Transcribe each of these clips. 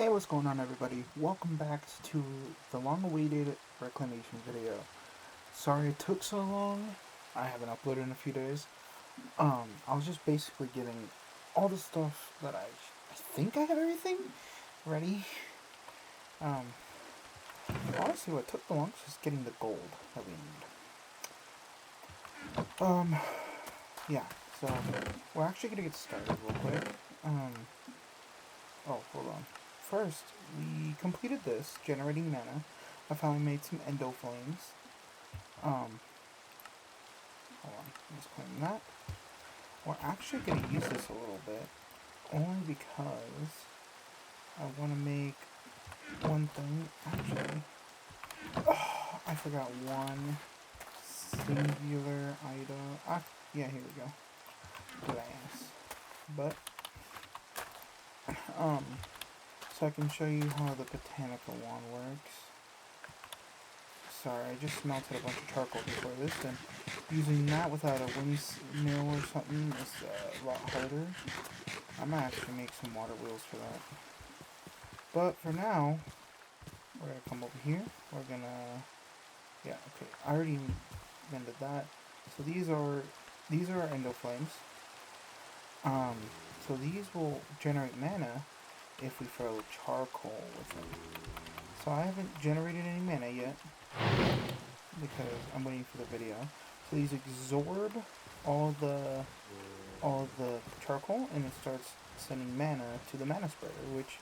Hey, what's going on, everybody? Welcome back to the long-awaited reclamation video. Sorry it took so long. I haven't uploaded in a few days. I was just basically getting all the stuff that I think I have everything ready. Honestly, what took the longest was getting the gold that we need. Yeah. So we're actually gonna get started real quick. Oh, hold on. First, we completed this, generating mana. I finally made some endo flames. Hold on, let's claim that. We're actually going to use this a little bit, only because I want to make one thing. Actually, oh, I forgot one singular item. Yeah, here we go. Good ass. But, so I can show you how the botanical wand works. Sorry, I just smelted a bunch of charcoal before this, and using that without a windmill or something is a lot harder. I might actually make some water wheels for that. But for now, we're gonna come over here. We're gonna, yeah, okay. I already mended that. So these are our endo flames. So these will generate mana if we throw charcoal with them. So I haven't generated any mana yet because I'm waiting for the video. So these absorb all the charcoal, and it starts sending mana to the mana spreader, which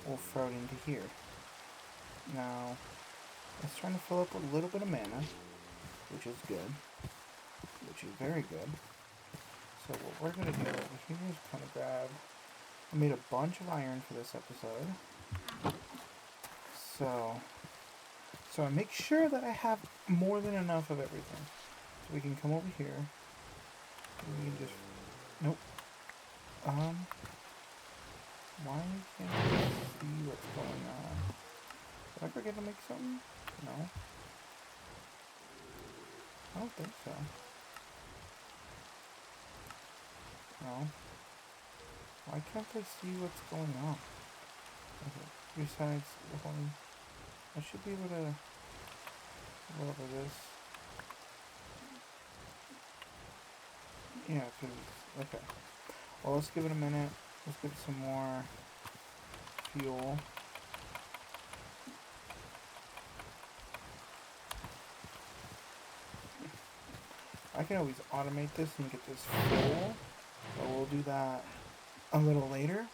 we'll throw it into here. Now, it's trying to fill up a little bit of mana, which is good, which is very good. So what we're going to do over here is kind of grab, I made a bunch of iron for this episode. So I make sure that I have more than enough of everything. So we can come over here, and we can just, nope. Why can't I see what's going on? Did I forget to make something? No. I don't think so. No. Why can't I see what's going on? Okay. Besides the whole... I should be able to... Whatever this... Yeah, because... Okay. Well, let's give it a minute. Let's get some more fuel. I can always automate this and get this full, but we'll do that a little later.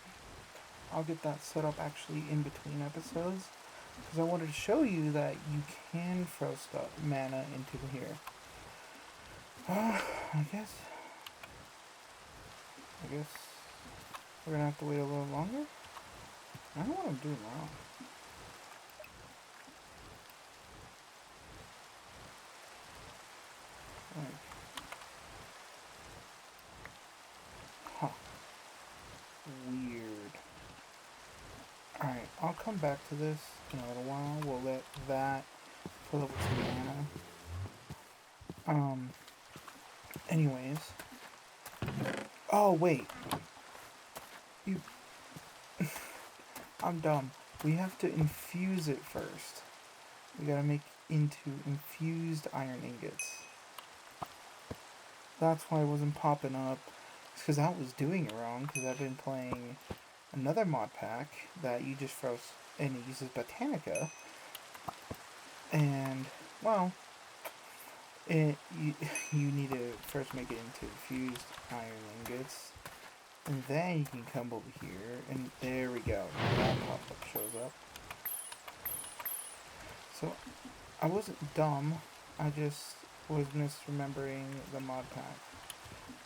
I'll get that set up actually in between episodes, because I wanted to show you that you can throw mana into here. I guess we're gonna have to wait a little longer. I don't know what I'm doing wrong. Like, huh. Weird. Alright, I'll come back to this in a little while. We'll let that fill up with some mana. Anyways. Oh, wait. I'm dumb. We have to infuse it first. We gotta make into infused iron ingots. That's why it wasn't popping up. It's because I was doing it wrong, because I've been playing another mod pack that you just throw, and it uses Botanica. And, well, you need to first make it into infused iron ingots. And then you can come over here, and there we go. That pop-up shows up. So, I wasn't dumb. I just was misremembering the mod pack.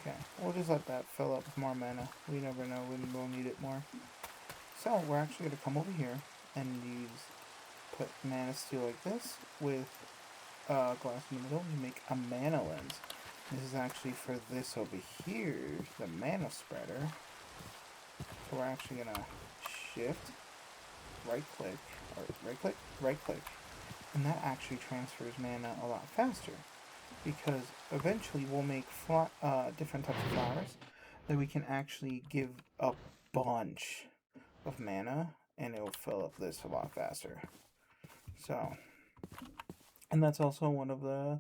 Okay, we'll just let that fill up with more mana. We never know when we'll need it more. So, we're actually going to come over here and put mana steel like this with glass in the middle and make a mana lens. This is actually for this over here, the mana spreader. So we're actually going to shift, right click, and that actually transfers mana a lot faster, because eventually we'll make different types of flowers that we can actually give a bunch of mana and it will fill up this a lot faster. So, and that's also one of the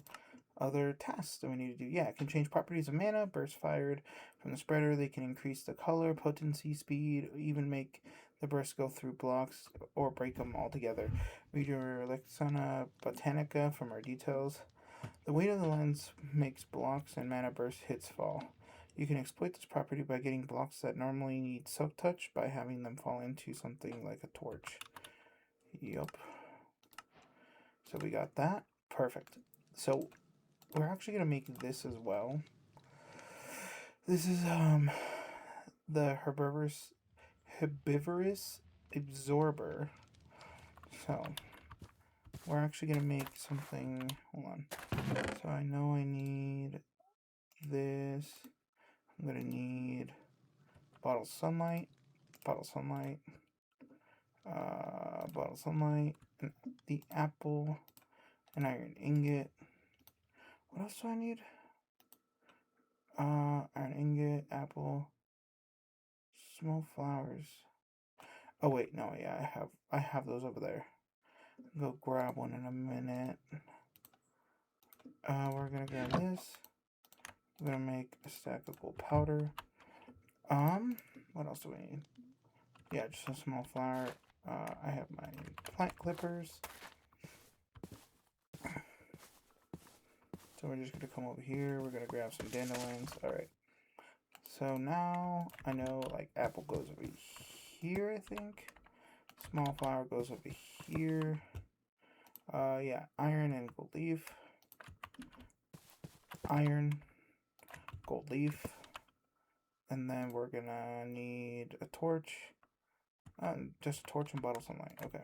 other tasks that we need to do. Yeah, it can change properties of mana, bursts fired from the spreader. They can increase the color, potency, speed, even make the bursts go through blocks or break them altogether. Read your Lexana Botanica from our details. The weight of the lens makes blocks and mana burst hits fall. You can exploit this property by getting blocks that normally need Silk Touch by having them fall into something like a torch. Yup. So we got that. Perfect. So we're actually going to make this as well. This is the herbivorous absorber. So we're actually going to make something. Hold on. So I know I need this. I'm going to need bottle sunlight, bottle sunlight, bottle sunlight, and the apple, an iron ingot. What else do I need? Iron ingot, apple, small flowers. Oh wait, no, yeah, I have those over there. Go grab one in a minute. We're gonna grab this. We're gonna make a stack of gold powder. What else do we need? Yeah, just a small flower. I have my plant clippers. So we're just gonna come over here. We're gonna grab some dandelions. All right. So now I know like apple goes over here. I think small flower goes over here. Yeah, iron and gold leaf. Iron, gold leaf, and then we're gonna need a torch. Just a torch and bottle sunlight. Okay.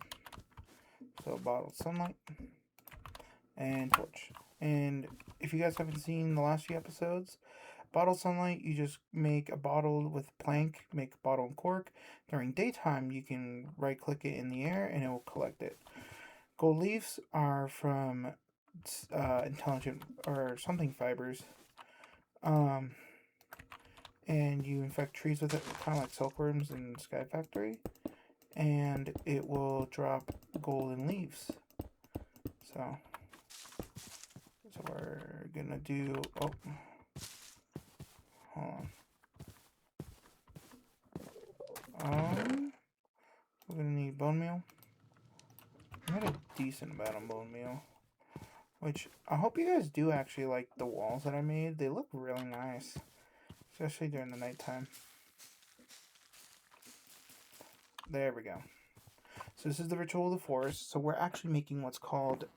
So bottle sunlight and torch. And if you guys haven't seen the last few episodes, bottle sunlight, you just make a bottle with plank, make a bottle and cork. During daytime, you can right click it in the air and it will collect it. Gold leaves are from intelligent or something fibers. And you infect trees with it, kind of like silkworms in Sky Factory, and it will drop golden leaves. So we're gonna do. Oh, hold on. We're gonna need bone meal. I had a decent amount of bone meal, which I hope you guys do actually like the walls that I made. They look really nice, especially during the nighttime. There we go. So this is the Ritual of the Forest. So we're actually making what's called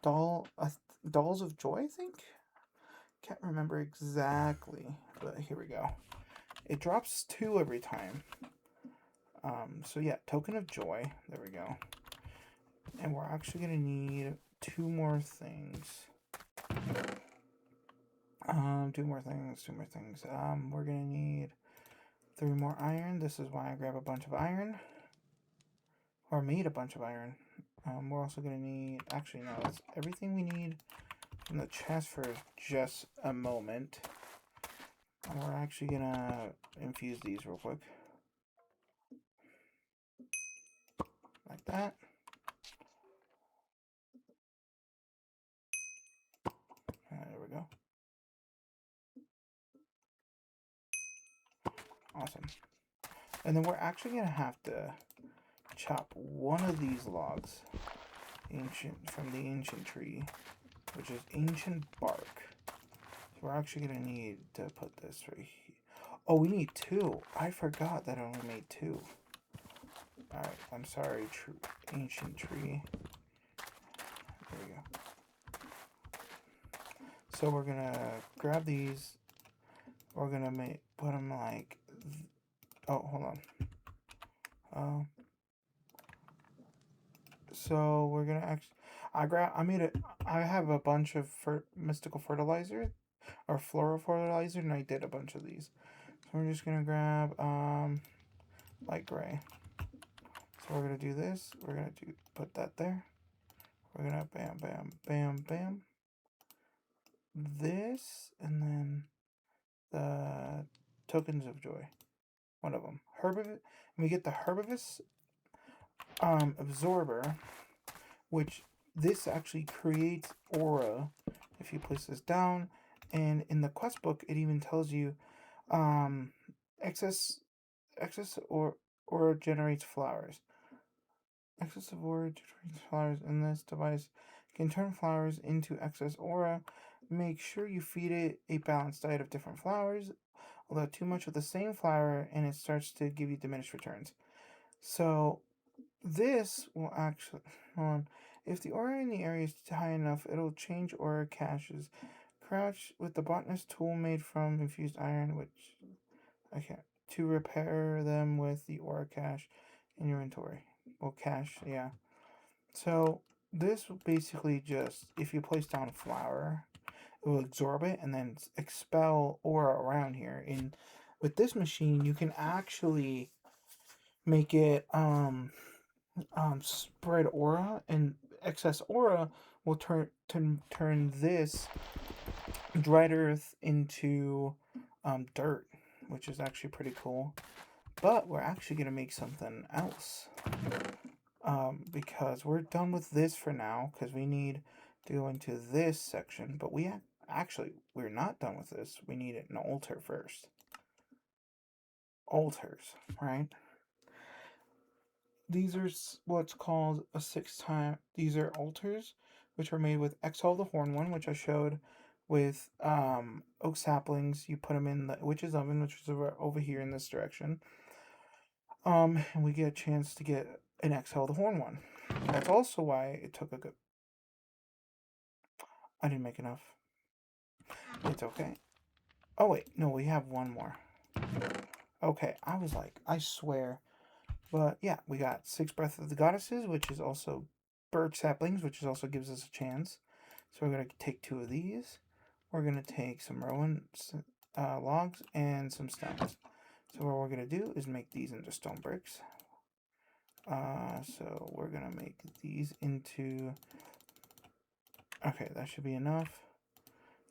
Dolls of Joy, I think? Can't remember exactly, but here we go. It drops 2 every time. So yeah, Token of Joy. There we go. And we're actually going to need 2 more things. 2 more things. We're going to need 3 more iron. This is why I grab a bunch of iron. Or made a bunch of iron. We're also going to need... Actually, no, that's everything we need from the chest for just a moment. And we're actually going to infuse these real quick. Like that. There we go. Awesome. And then we're actually going to have to chop one of these logs from the ancient tree, which is ancient bark. So we're actually going to need to put this right here. Oh, we need 2. I forgot that I only made 2. Alright, I'm sorry, ancient tree. There we go. So we're going to grab these. We're going to put them like... Oh, hold on. So we're gonna actually, I have a bunch of mystical fertilizer or floral fertilizer, and I did a bunch of these. So we're just gonna grab light gray. So we're gonna do this. We're gonna put that there. We're gonna bam, bam, bam, bam. This, and then the tokens of joy. One of them. And we get the herbivorous absorber, which this actually creates aura if you place this down. And in the quest book, it even tells you um, excess excess aura generates flowers. Excess of aura generates flowers in this device can turn flowers into excess aura. Make sure you feed it a balanced diet of different flowers. Although too much of the same flower and it starts to give you diminished returns. So this will actually, hold on. If the aura in the area is high enough, it'll change aura caches. Crouch with the botanist tool made from infused iron, which I can't, to repair them with the aura cache in your inventory. Well, cache, yeah. So this will basically just, if you place down a flower, it will absorb it and then expel aura around here. And with this machine, you can actually make it spread aura, and excess aura will turn this dried earth into dirt, which is actually pretty cool. But we're actually gonna make something else because we're done with this for now because we need to go into this section. But we're not done with this. We need an altar first. Altars, right? These are what's called a 6 time. These are altars, which are made with Exhale the Horn one, which I showed with oak saplings. You put them in the witch's oven, which is over here in this direction. And we get a chance to get an Exhale the Horn one. That's also why it took a good. I didn't make enough. It's okay. Oh wait, no, we have one more. Okay, I was like, I swear. But yeah, we got 6 Breath of the Goddesses, which is also birch saplings, which also gives us a chance. So we're going to take 2 of these. We're going to take some rowan logs and some stones. So what we're going to do is make these into stone bricks. So we're going to make these into... Okay, that should be enough.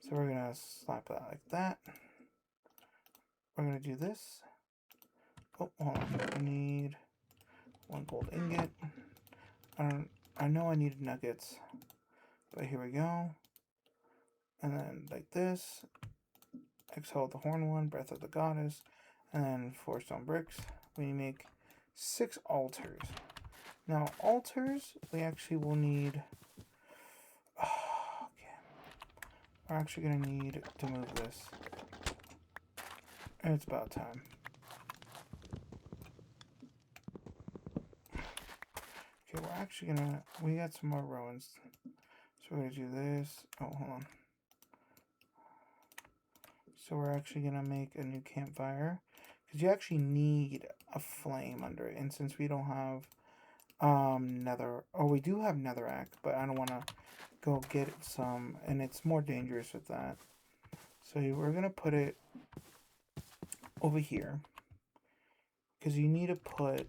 So we're going to slap that like that. We're going to do this. Oh, hold on. I need 1 gold ingot. I know I needed nuggets, but here we go. And then like this. Exhale the horn one, breath of the goddess, and then 4 stone bricks. We make 6 altars. Now altars, we actually will need. Okay, we're actually gonna need to move this. And it's about time. Okay, we're actually gonna. We got some more rowans, so we're gonna do this. Oh, hold on. So we're actually gonna make a new campfire because you actually need a flame under it, and since we don't have we do have netherrack, but I don't want to go get some, and it's more dangerous with that. So we're gonna put it over here because you need to put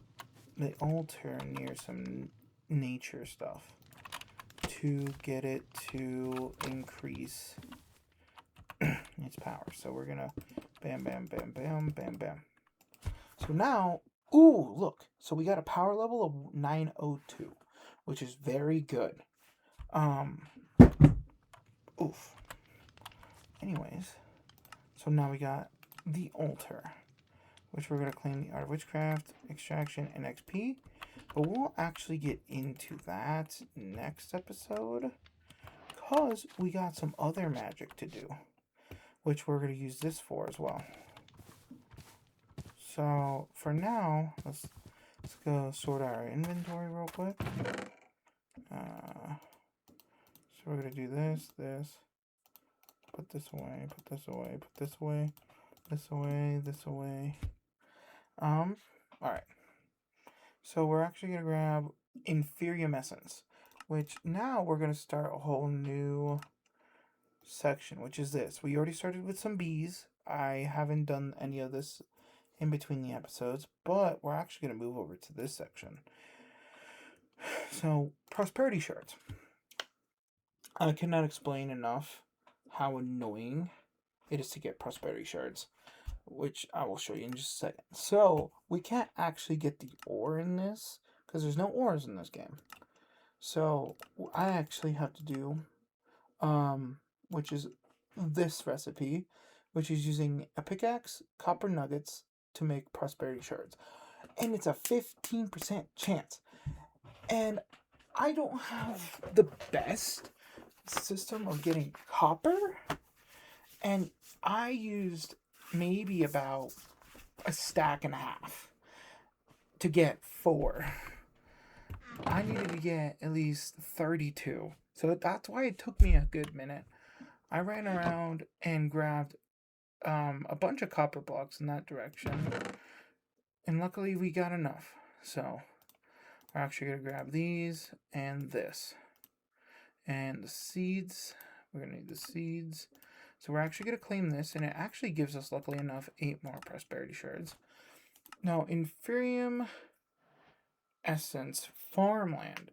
the altar near some nature stuff to get it to increase its power. So we're gonna bam, bam, bam, bam, bam, bam. So now, ooh, look. So we got a power level of 902, which is very good. Oof. Anyways, so now we got the altar, which we're going to claim the Art of Witchcraft, Extraction, and XP. But we'll actually get into that next episode, because we got some other magic to do, which we're going to use this for as well. So, for now, let's go sort our inventory real quick. So we're going to do this, put this away, put this away, put this away, this away, this away. Alright. So we're actually going to grab Inferium Essence, which now we're going to start a whole new section, which is this. We already started with some bees. I haven't done any of this in between the episodes, but we're actually going to move over to this section. So, prosperity shards. I cannot explain enough how annoying it is to get prosperity shards, which I will show you in just a second. So, we can't actually get the ore in this, because there's no ores in this game. So I actually have to do, which is this recipe, which is using a pickaxe, copper nuggets to make prosperity shards. And it's a 15% chance. And I don't have the best system of getting copper. And I used maybe about a stack and a half to get 4. I needed to get at least 32. So that's why it took me a good minute. I ran around and grabbed a bunch of copper blocks in that direction. And luckily we got enough. So we're actually going to grab these and this. And the seeds. We're going to need the seeds. So we're actually going to claim this. And it actually gives us, luckily enough, 8 more prosperity shards. Now, Inferium Essence Farmland.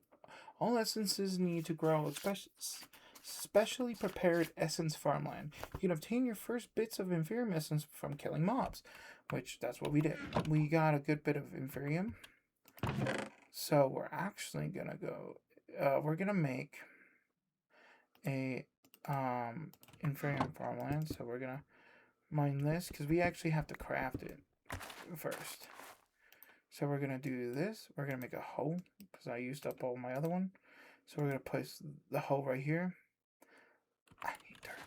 All essences need to grow specially prepared essence farmland. You can obtain your first bits of Inferium essence from killing mobs, which that's what we did. We got a good bit of Inferium. So we're actually going to go, we're going to make a Inferium farmland. So we're going to mine this because we actually have to craft it first. So we're going to do this. We're going to make a hoe because I used up all my other one. So we're going to place the hoe right here. I need dirt.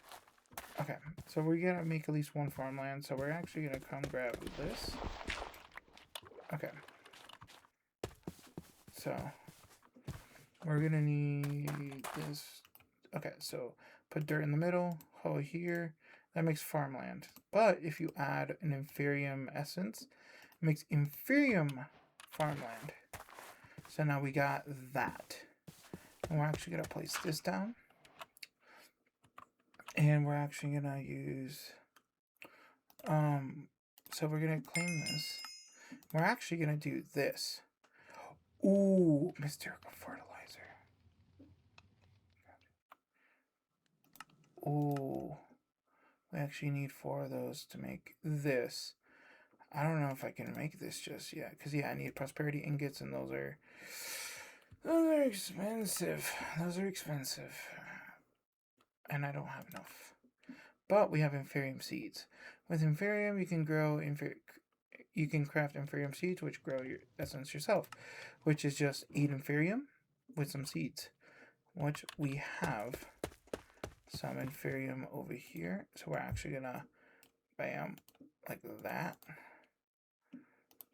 Okay, so we're going to make at least 1 farmland. So we're actually going to come grab this. Okay. So we're going to need this. Okay, so put dirt in the middle, hoe here. That makes farmland. But if you add an Inferium essence, it makes Inferium farmland. So now we got that. And we're actually going to place this down. And we're actually going to use... so we're going to claim this. We're actually going to do this. Ooh, Mystical Fertilizer. Ooh. We actually need 4 of those to make this. I don't know if I can make this just yet. Because, yeah, I need prosperity ingots, and those are expensive. Those are expensive. And I don't have enough. But we have Inferium seeds. With Inferium, you can grow you can craft Inferium seeds, which grow your essence yourself, which is just 8 Inferium with some seeds, which we have some Inferium over here. So we're actually gonna bam, like that,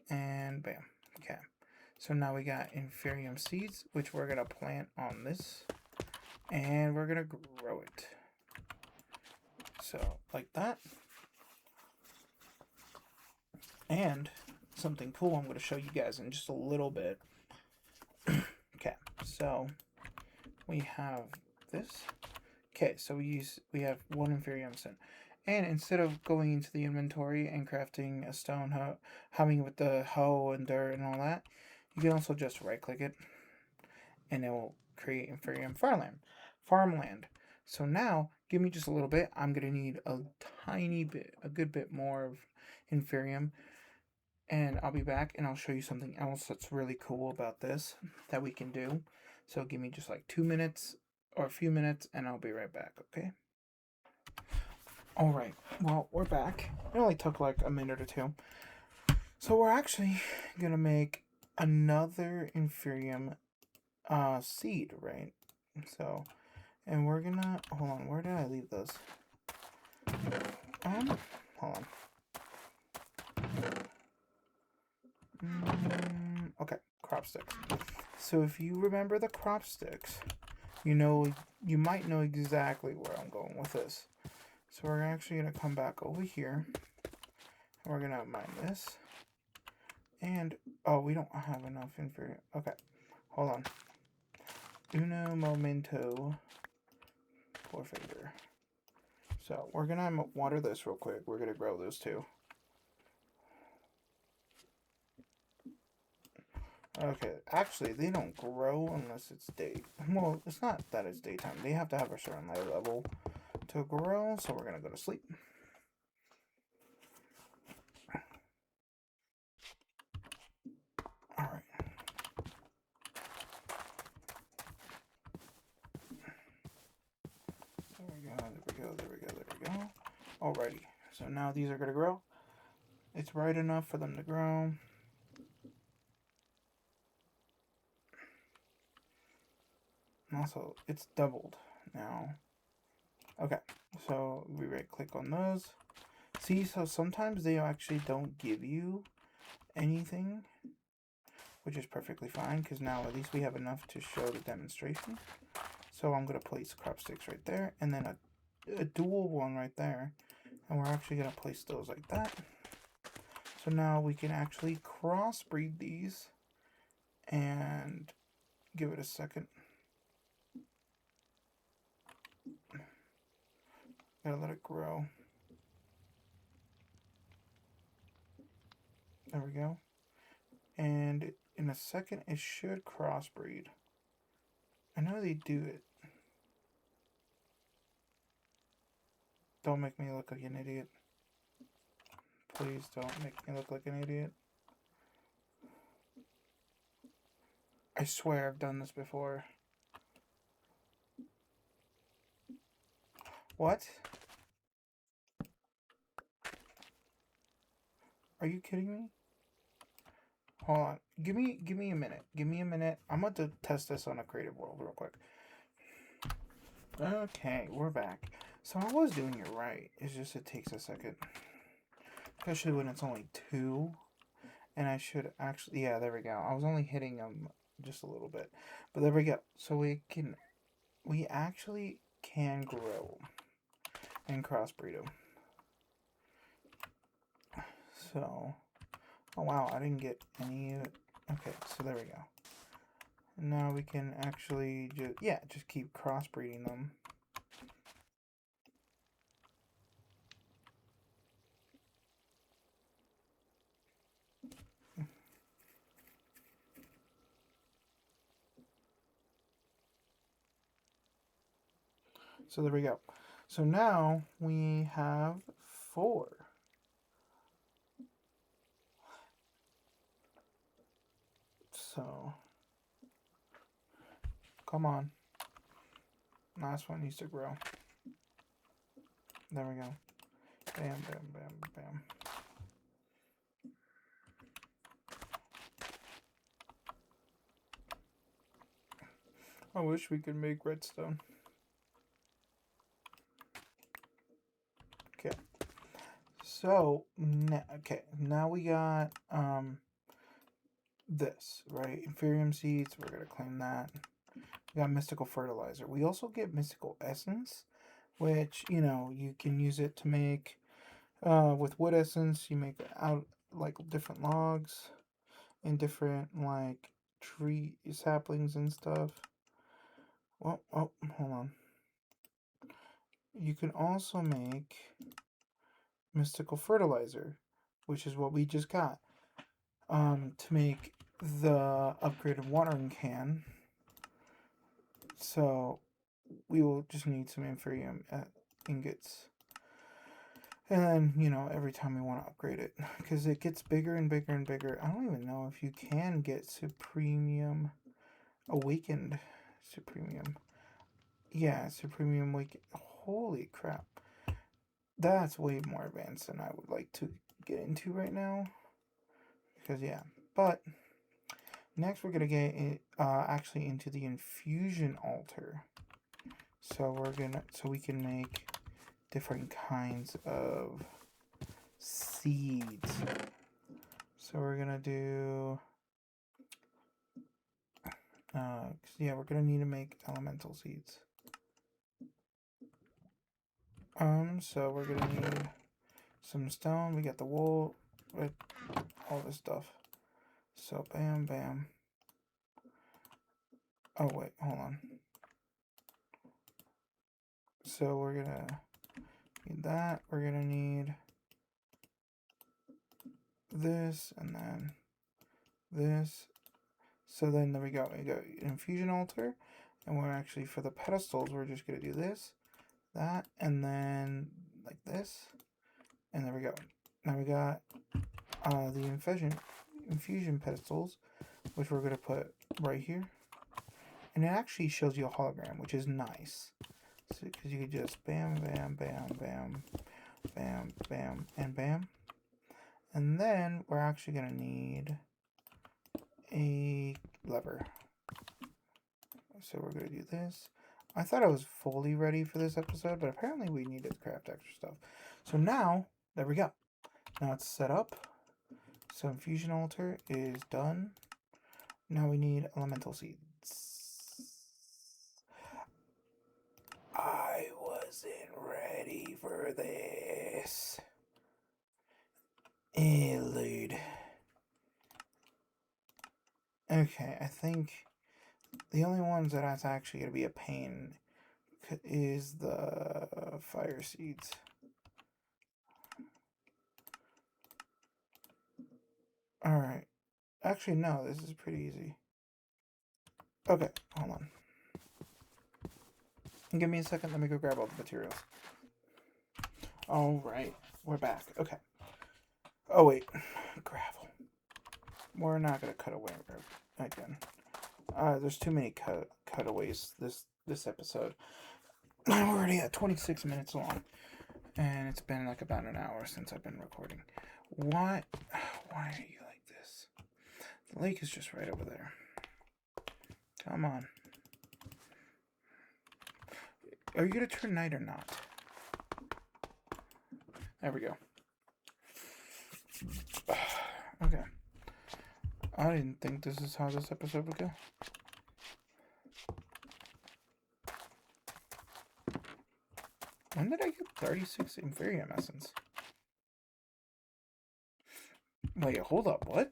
and bam. Okay. So now we got Inferium seeds, which we're gonna plant on this, and we're gonna grow it. So like that. And something cool I'm going to show you guys in just a little bit. Okay, so we have this. Okay, so we have 1 Inferium Essence. And instead of going into the inventory and crafting a stone hoe, having it with the hoe and dirt and all that, you can also just right click it and it will create Inferium farmland. So now, give me just a little bit. I'm going to need a tiny bit, a good bit more of Inferium. And I'll be back and I'll show you something else that's really cool about this that we can do. So give me just like 2 minutes or a few minutes and I'll be right back, okay? Alright, well, we're back. It only took like a minute or 2. So we're actually gonna make another Inferium seed, right? So, and we're gonna, hold on, where did I leave those? Hold on. Okay, crop sticks. So if you remember the crop sticks, you might know exactly where I'm going with this. So we're actually going to come back over here. And we're going to mine this. And, oh, we don't have enough Inferium. Okay, hold on. Uno momento, por favor. So we're going to water this real quick. We're going to grow this too. Okay, actually, they don't grow unless it's day. Well, it's not that it's daytime. They have to have a certain level to grow, so we're going to go to sleep. Alright. Alrighty, so now these are gonna grow. It's right enough for them to grow. Also, it's doubled now. Okay, so we right click on those. See, so sometimes they actually don't give you anything, which is perfectly fine because now at least we have enough to show the demonstration. So I'm going to place crop sticks right there and then a dual one right there. And we're actually going to place those like that. So now we can actually crossbreed these and give it a second. Gotta let it grow. There we go. And in a second, it should crossbreed. I know they do it. Don't make me look like an idiot. Please don't make me look like an idiot. I swear I've done this before. What? Are you kidding me? Hold on. Give me a minute. Give me a minute. I'm about to test this on a creative world real quick. Okay, we're back. So I was doing it right. It's just it takes a second. Especially when it's only 2. And I should actually... Yeah, there we go. I was only hitting them just a little bit. But there we go. So we actually can grow and crossbreed them. So... Oh wow, I didn't get any... Okay, so there we go. Now we can actually just keep crossbreeding them. So there we go. So now we have 4. So, come on. Last one needs to grow. There we go. Bam, bam, bam, bam. I wish we could make redstone. Okay. So, now we got this, right? Inferium seeds, we're going to claim that. We got mystical fertilizer. We also get mystical essence, which, you can use it to make, with wood essence, you make out, like, different logs and different, like, tree saplings and stuff. Well, oh, hold on. You can also make mystical fertilizer, which is what we just got, to make the upgraded watering can. So we will just need some inferium ingots. And then, every time we want to upgrade it, because it gets bigger and bigger and bigger. I don't even know if you can get Supremium Awakened. Supremium. Yeah, Supremium Awakened. Holy crap. That's way more advanced than I would like to get into right now. Because, yeah. But, next we're going to get actually into the infusion altar. So we can make different kinds of seeds. So we're gonna do we're gonna need to make elemental seeds. So we're gonna need some stone. We got the wool, all this stuff. So bam, bam. Oh wait, hold on. So we're gonna need that. We're gonna need this and then this. So then there we go. We got an infusion altar, and we're actually, for the pedestals, we're just gonna do this, that, and then like this, and there we go. Now we got the infusion pedestals, which we're gonna put right here, and it actually shows you a hologram, which is nice. So because you could just bam, bam, bam, bam, bam, bam, and bam. And then we're actually going to need a lever. So we're going to do this. I thought I was fully ready for this episode, but apparently we needed to craft extra stuff. So now, there we go. Now it's set up. So infusion altar is done. Now we need elemental seeds. I wasn't ready for this. Elude. Okay, I think the only ones that that's actually going to be a pain is the fire seeds. Alright. Actually, no, this is pretty easy. Okay, hold on. Give me a second, let me go grab all the materials. Alright, we're back. Okay. Oh, wait. Gravel. We're not going to cut away again. There's too many cutaways this episode. I'm already at 26 minutes long. And it's been like about an hour since I've been recording. Why are you like this? The lake is just right over there. Come on. Are you going to turn night or not? There we go. Okay. I didn't think this is how this episode would go. When did I get 36 Inferium Essence? Wait, hold up, what?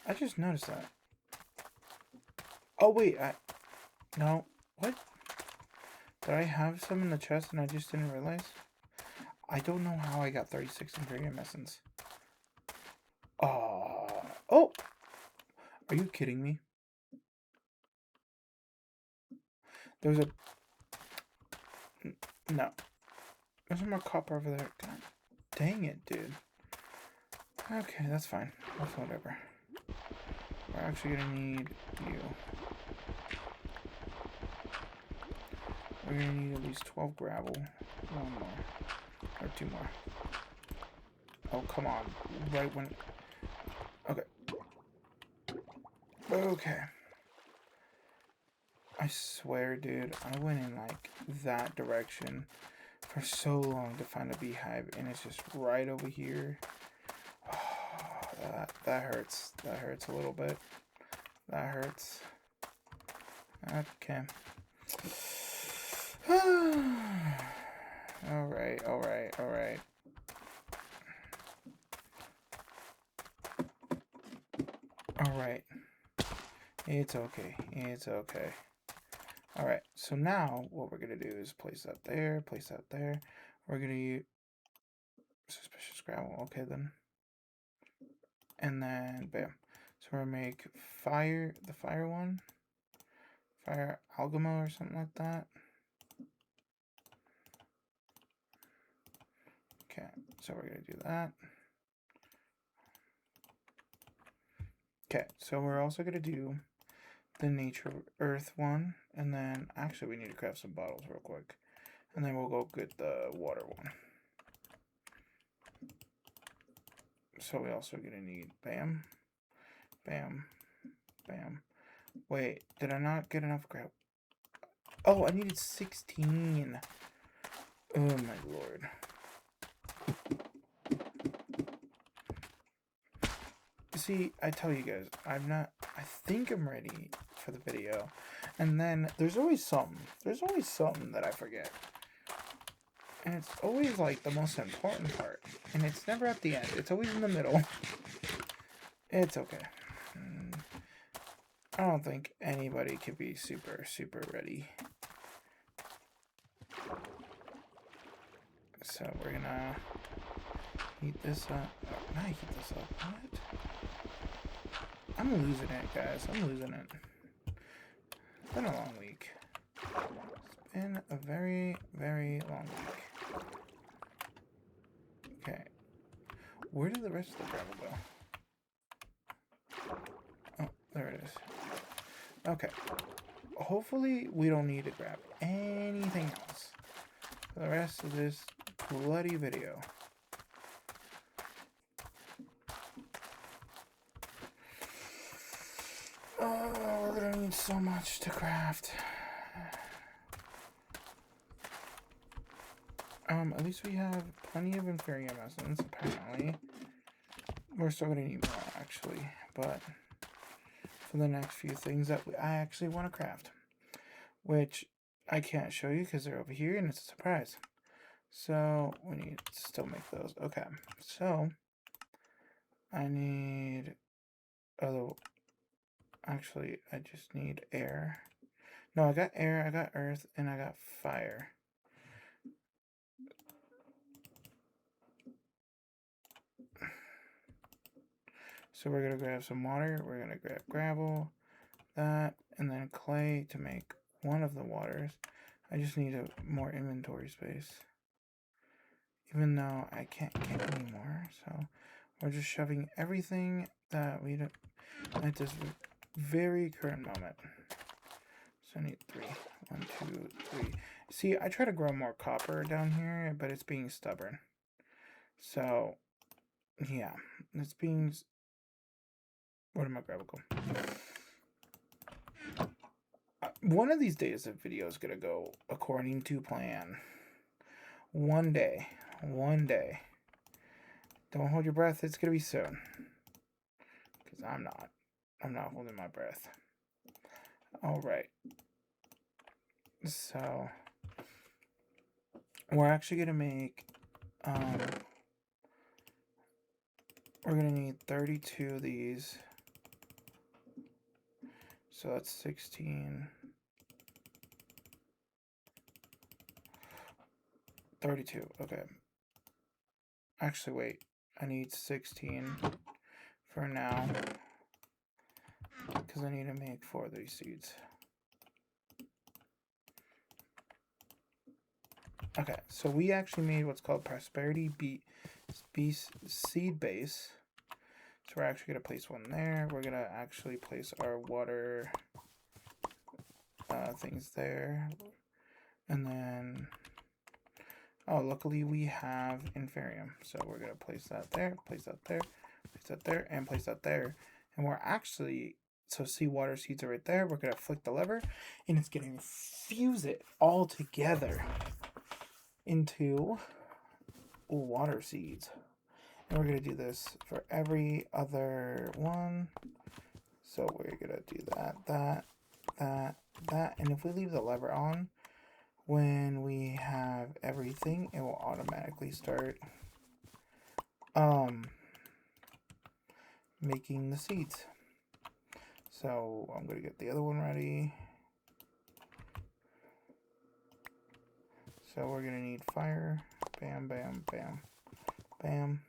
I just noticed that. Oh, wait, no, what? Did I have some in the chest and I just didn't realize? I don't know how I got 36 Inferium Essence. Oh! Are you kidding me? There's a... No. There's some more copper over there. God dang it, dude. Okay, that's fine. That's whatever. We're actually gonna need you. We're gonna need at least 12 gravel. One more. Or 2 more. Oh, come on. Right when... Okay. Okay. I swear, dude, I went in, like, that direction for so long to find a beehive, and it's just right over here. Oh, that hurts. That hurts a little bit. That hurts. Okay. Alright, alright, alright. Alright. It's okay. It's okay. Alright, so now what we're going to do is place that there, place that there. We're going to use suspicious gravel. Okay, then. And then, bam. So we're going to make the fire one. Fire algamo or something like that. Okay, so we're going to do that. Okay, so we're also going to do the nature earth one, and then actually we need to craft some bottles real quick, and then we'll go get the water one. So we also gonna need bam, bam, bam. Wait, did I not get enough gravel? Oh, I needed 16. Oh my lord. See, I tell you guys, I think I'm ready for the video, and then there's always something that I forget, and it's always like the most important part, and it's never at the end, it's always in the middle. It's okay. I don't think anybody could be super ready. So we're gonna heat this up. Oh, not heat this up. What? I'm losing it, guys. I'm losing it. It's been a long week. It's been a very long week. Okay. Where did the rest of the gravel go? Oh, there it is. Okay. Hopefully we don't need to grab anything else. For the rest of this bloody video. Oh, we're gonna need so much to craft. At least we have plenty of inferium essence, apparently. We're still gonna need more, actually, but for the next few things that I actually want to craft, which I can't show you because they're over here and it's a surprise. So we need to still make those. Okay, so I need actually I just need air. No, I got air, I got earth, and I got fire. So we're gonna grab some water, we're gonna grab gravel, that, and then clay to make one of the waters. I just need more inventory space. Even though I can't get any more, so we're just shoving everything that we don't at this very current moment. So I need 3. 1, 2, 3. See, I try to grow more copper down here, but it's being stubborn. So, yeah, it's being... Where did my gravel go? One of these days, the video is going to go according to plan. One day. One day. Don't hold your breath. It's going to be soon. Because I'm not. I'm not holding my breath. Alright. So, we're actually going to make... we're going to need 32 of these. So that's 16. 32, okay. Actually, wait. I need 16 for now. Because I need to make 4 of these seeds. Okay, so we actually made what's called Prosperity Seed Base. So we're actually going to place one there. We're going to actually place our water things there. And then... Oh, luckily we have inferium. So we're going to place that there, place that there, place that there, and place that there. And we're actually... So see, water seeds are right there. We're going to flick the lever, and it's going to infuse it all together into water seeds. And we're going to do this for every other one. So we're going to do that. And if we leave the lever on, when we have everything, it will automatically start making the seeds. So I'm going to get the other one ready. So we're going to need fire. Bam, bam, bam, bam,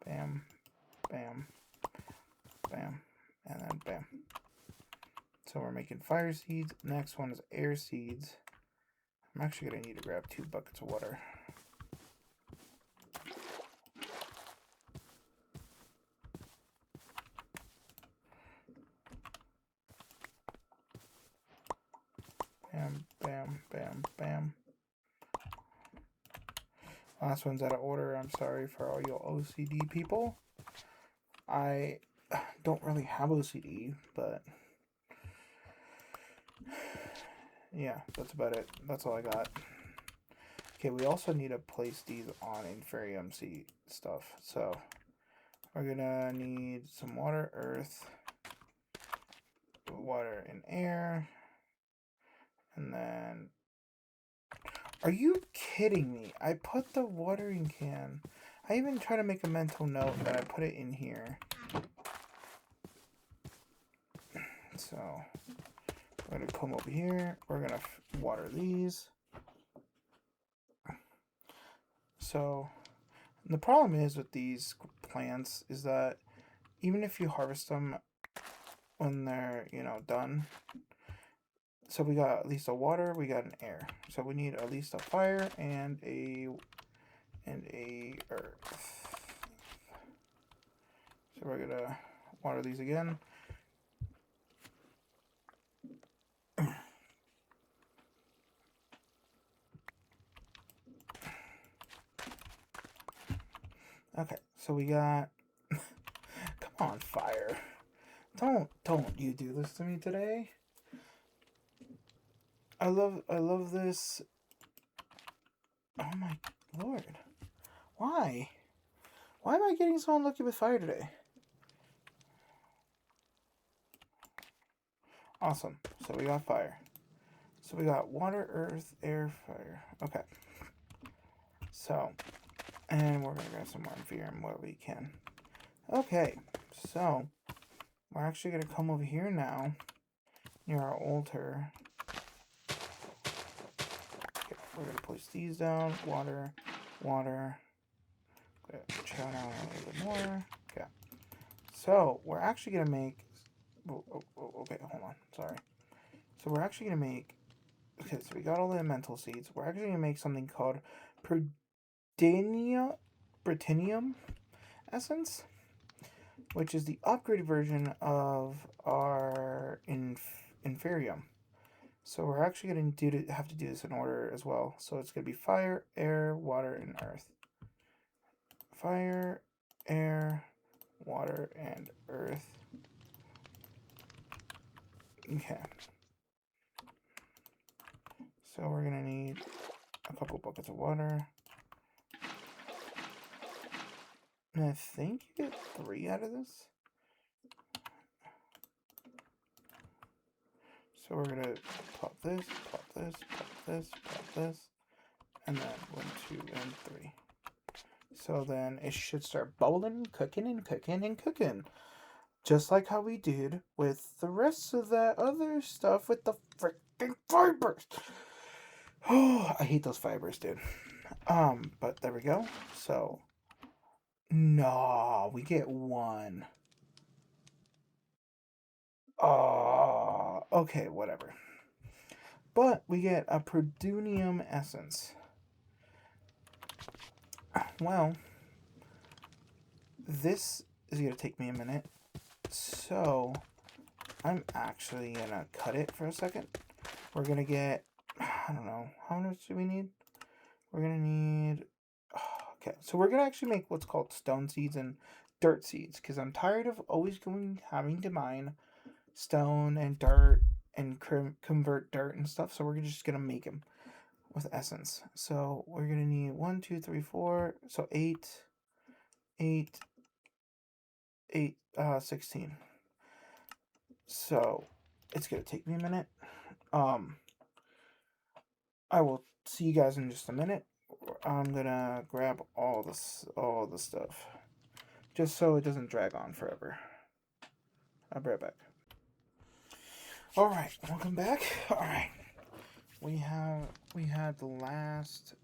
bam, bam, bam, and then bam. So we're making fire seeds. Next one is air seeds. I'm actually going to need to grab 2 buckets of water. Bam, bam, bam, bam. Last one's out of order. I'm sorry for all you OCD people. I don't really have OCD, but yeah, that's about it. That's all I got. Okay, we also need to place these on inferium seed stuff. So we're gonna need some water, earth, water and air, and then... Are you kidding me? I put the watering can. I even try to make a mental note that I put it in here. So we're gonna come over here. We're gonna water these. So the problem is with these plants is that even if you harvest them when they're, you know, done. So we got at least a water, we got an air. So we need at least a fire and a earth. So we're gonna water these again. Okay, so we got. Come on, fire! Don't you do this to me today? I love this. Oh my lord! Why? Why am I getting so unlucky with fire today? Awesome. So we got fire. So we got water, earth, air, fire. Okay. So, and we're gonna grab some more inferium where we can. Okay. So, we're actually gonna come over here now, near our altar. Okay, we're gonna place these down. Water, water. Chow down a little bit more. Okay. So, we're actually gonna make. Okay, hold on. Sorry. So, we're actually gonna make. Okay, so we got all the elemental seeds. We're actually gonna make something called Britannium essence, which is the upgraded version of our inferium. So we're actually going to have to do this in order as well. So it's going to be fire, air, water, and earth. Fire, air, water, and earth. Okay. So we're going to need a couple buckets of water. And I think you get 3 out of this. So we're gonna pop this, pop this, pop this, pop this, and then 1, 2, and 3. So then it should start bubbling, cooking, and cooking, and cooking. Just like how we did with the rest of that other stuff with the freaking fibers. Oh, I hate those fibers, dude. But there we go. So, no, we get 1. Oh, okay, whatever. But we get a Produnium essence. Well, this is going to take me a minute. So, I'm actually going to cut it for a second. We're going to get, I don't know, how much do we need? We're going to need, okay, so we're going to actually make what's called stone seeds and dirt seeds. Because I'm tired of always having to mine stone and dirt and convert dirt and stuff. So we're just going to make them with essence. So we're going to need 1, 2, 3, 4. So 8, 8, 8, 16. So it's going to take me a minute. I will see you guys in just a minute. I'm going to grab all the stuff. Just so it doesn't drag on forever. I'll be right back. Alright, welcome back. Alright. We had the last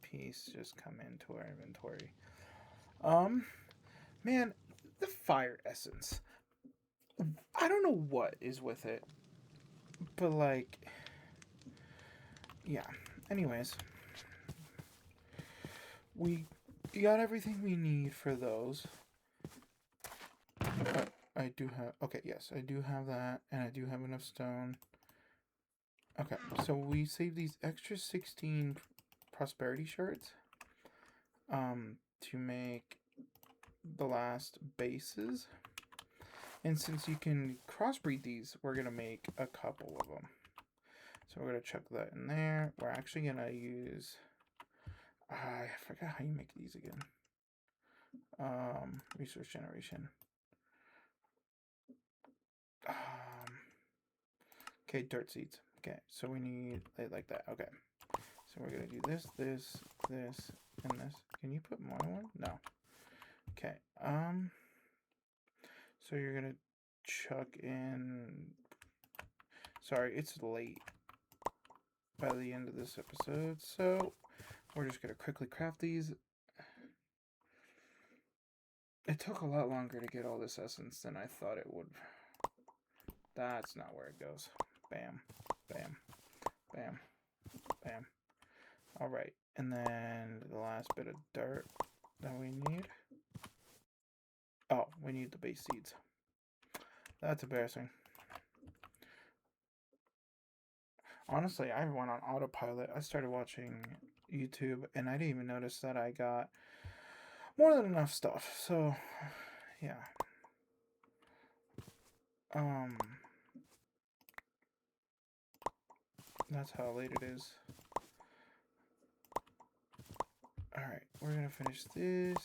piece just come into our inventory. Man, the fire essence. I don't know what is with it. But like, yeah. Anyways, we got everything we need for those. I do have, okay, yes, I do have that, and I do have enough stone. Okay, so we saved these extra 16 prosperity shards to make the last bases. And since you can crossbreed these, we're going to make a couple of them. So we're going to chuck that in there. We're actually going to use, I forgot how you make these again. Resource generation. Okay, dirt seeds. Okay, so we need it like that. Okay. So we're going to do this, this, this, and this. Can you put more than one? No. Okay. So you're going to chuck in... Sorry, it's late by the end of this episode, so we're just going to quickly craft these. It took a lot longer to get all this essence than I thought it would. That's not where it goes. Bam, bam, bam, bam. Alright, and then the last bit of dirt that we need. Oh, we need the base seeds. That's embarrassing. Honestly, I went on autopilot. I started watching YouTube and I didn't even notice that I got more than enough stuff. So, yeah. That's how late it is. Alright, we're gonna finish this.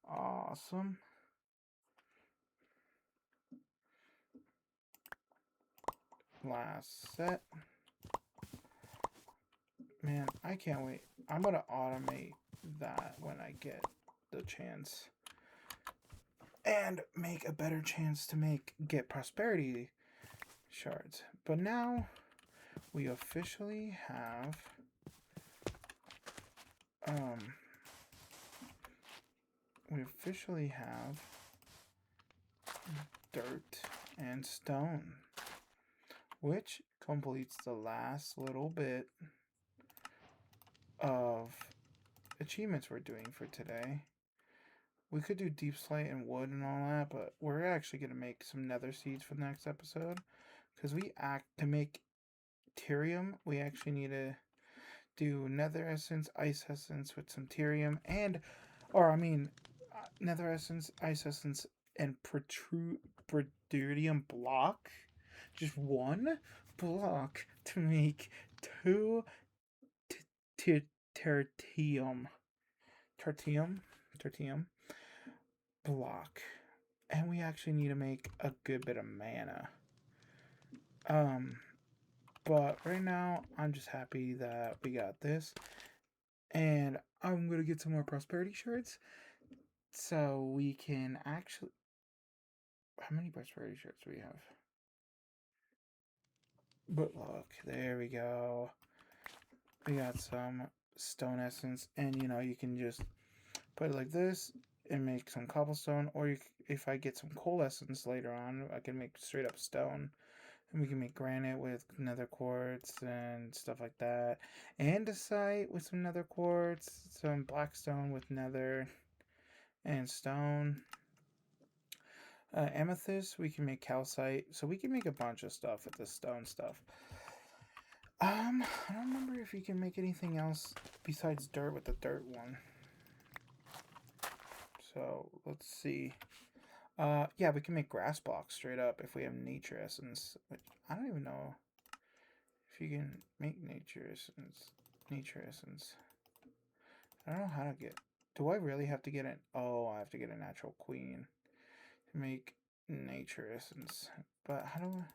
Awesome. Last set. Man, I can't wait. I'm gonna automate that when I get the chance. And make a better chance to get prosperity shards. But now we officially have dirt and stone, which completes the last little bit of achievements we're doing for today. We could do deep slate and wood and all that, but we're actually going to make some nether seeds for the next episode. Because to make Tyrium, we actually need to do nether essence, ice essence with some Tyrium, nether essence, ice essence, and protrudium block. Just one block to make two tertium block. And we actually need to make a good bit of mana. But right now, I'm just happy that we got this. And I'm going to get some more prosperity shards. So we can actually... How many prosperity shards do we have? But look, there we go. We got some stone essence. And, you can just put it like this and make some cobblestone. Or if I get some coal essence later on, I can make straight up stone. And we can make granite with nether quartz and stuff like that. Andesite with some nether quartz. Some blackstone with nether and stone. Amethyst, we can make calcite. So we can make a bunch of stuff with the stone stuff. I don't remember if you can make anything else besides dirt with the dirt one. So let's see. Yeah, we can make grass blocks straight up if we have nature essence. Which I don't even know if you can make nature essence. I don't know how to get. Do I really have to get it? Oh, I have to get a natural queen to make nature essence. But how do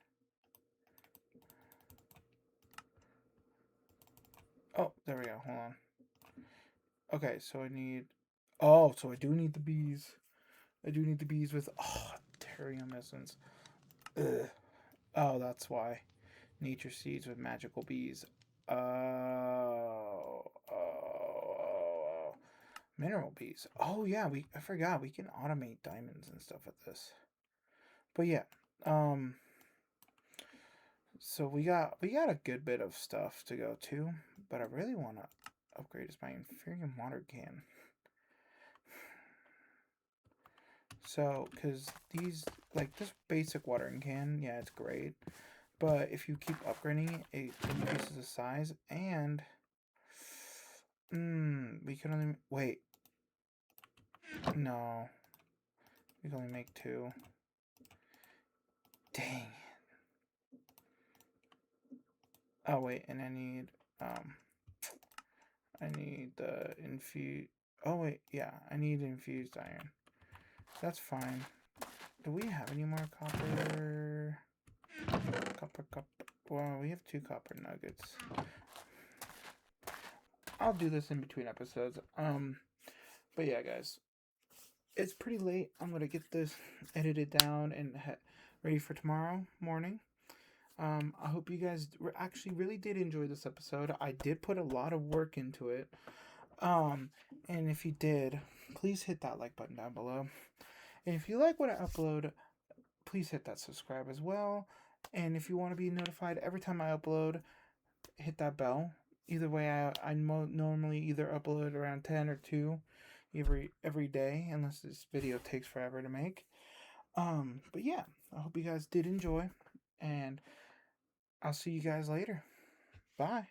I? Oh, there we go. Hold on. Okay, so I need. Oh, so I do need the bees. I do need the bees with. Oh, Therium essence. Ugh. Oh, that's why. Nature seeds with magical bees. Oh. Mineral bees. Oh yeah, I forgot we can automate diamonds and stuff with this. But yeah, so we got a good bit of stuff to go to, but I really want to upgrade my inferior water can. So, because this basic watering can, yeah, it's great. But if you keep upgrading it, it increases the size, and we can only wait. No, we can only make 2. Dang. Oh wait, and I need the infused. Oh wait, yeah, I need infused iron. That's fine. Do we have any more copper? Copper. Well, we have 2 copper nuggets. I'll do this in between episodes. But yeah, guys, it's pretty late. I'm gonna get this edited down and ready for tomorrow morning. I hope you guys actually really did enjoy this episode. I did put a lot of work into it. And if you did, please hit that like button down below. And if you like what I upload, please hit that subscribe as well. And if you want to be notified every time I upload, hit that bell. Either way, I normally either upload around 10 or 2 every day, unless this video takes forever to make. But yeah, I hope you guys did enjoy, and I'll see you guys later. Bye.